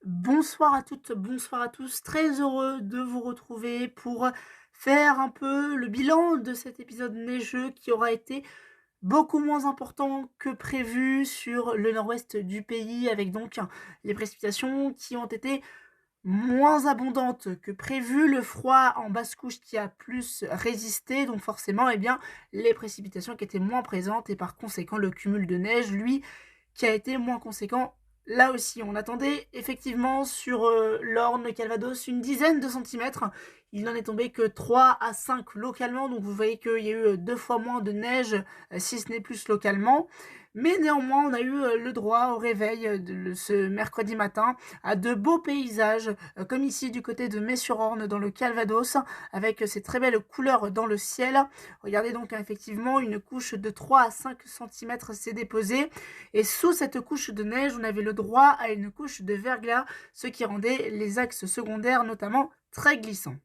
Bonsoir à toutes, bonsoir à tous. Très heureux de vous retrouver pour faire un peu le bilan de cet épisode neigeux qui aura été beaucoup moins important que prévu sur le nord-ouest du pays, avec donc les précipitations qui ont été moins abondantes que prévu, le froid en basse couche qui a plus résisté, donc forcément, les précipitations qui étaient moins présentes et par conséquent le cumul de neige, lui, qui a été moins conséquent. Là aussi, on attendait effectivement sur l'Orne, le Calvados, une dizaine de centimètres. Il n'en est tombé que 3 à 5 localement, donc vous voyez qu'il y a eu 2 fois moins de neige, si ce n'est plus localement. Mais néanmoins, on a eu le droit au réveil de ce mercredi matin à de beaux paysages, comme ici du côté de Metz-sur-Orne dans le Calvados, avec ces très belles couleurs dans le ciel. Regardez donc effectivement, une couche de 3 à 5 centimètres s'est déposée. Et sous cette couche de neige, on avait le droit à une couche de verglas, ce qui rendait les axes secondaires notamment très glissants.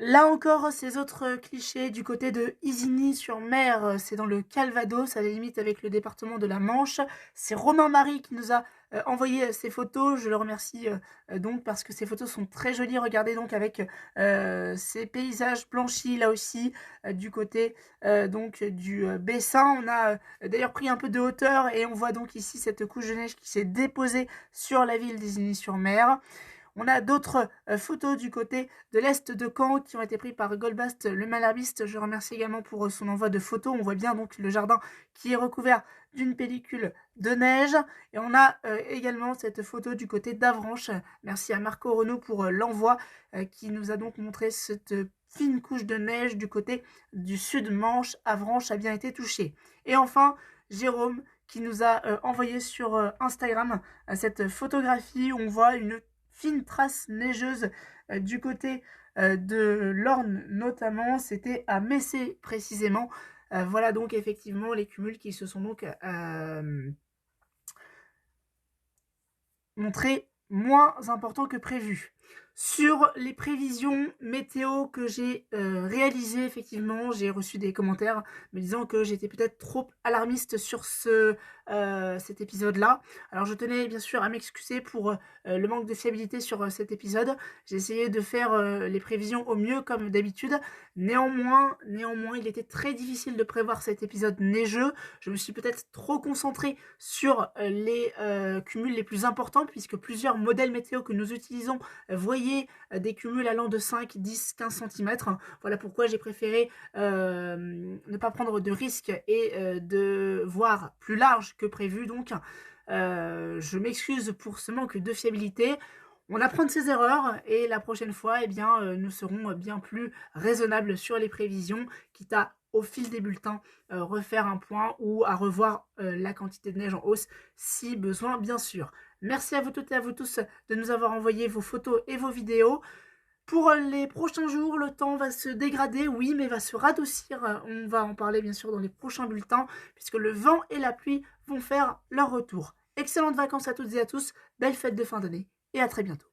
Là encore, ces autres clichés du côté de Isigny-sur-Mer, c'est dans le Calvados, à la limite avec le département de la Manche. C'est Romain Marie qui nous a envoyé ces photos. Je le remercie donc parce que ces photos sont très jolies. Regardez donc avec ces paysages blanchis là aussi du côté donc du Bessin. On a d'ailleurs pris un peu de hauteur et on voit donc ici cette couche de neige qui s'est déposée sur la ville d'Isigny-sur-Mer. On a d'autres photos du côté de l'est de Caen qui ont été prises par Goldbast le malherbiste. Je remercie également pour son envoi de photos. On voit bien donc le jardin qui est recouvert d'une pellicule de neige. Et on a également cette photo du côté d'Avranches. Merci à Marco Renaud pour l'envoi qui nous a donc montré cette fine couche de neige du côté du sud-Manche. Avranches a bien été touchée. Et enfin, Jérôme qui nous a envoyé sur Instagram cette photographie où on voit une fine trace neigeuse du côté de l'Orne notamment, c'était à Messé précisément. Voilà donc effectivement les cumuls qui se sont donc montrés moins importants que prévu. Sur les prévisions météo que j'ai réalisées, effectivement, j'ai reçu des commentaires me disant que j'étais peut-être trop alarmiste sur cet épisode-là. Alors je tenais bien sûr à m'excuser pour le manque de fiabilité sur cet épisode. J'ai essayé de faire les prévisions au mieux comme d'habitude. Néanmoins, il était très difficile de prévoir cet épisode neigeux. Je me suis peut-être trop concentré sur les cumuls les plus importants puisque plusieurs modèles météo que nous utilisons voyaient des cumuls allant de 5, 10, 15 centimètres. Voilà pourquoi j'ai préféré ne pas prendre de risques et de voir plus large que prévu. Donc, je m'excuse pour ce manque de fiabilité. On apprend de ses erreurs et la prochaine fois, nous serons bien plus raisonnables sur les prévisions, quitte à, au fil des bulletins, refaire un point ou à revoir la quantité de neige en hausse si besoin, bien sûr. Merci à vous toutes et à vous tous de nous avoir envoyé vos photos et vos vidéos. Pour les prochains jours, le temps va se dégrader, oui, mais va se radoucir. On va en parler bien sûr dans les prochains bulletins, puisque le vent et la pluie vont faire leur retour. Excellentes vacances à toutes et à tous, belle fête de fin d'année, et à très bientôt.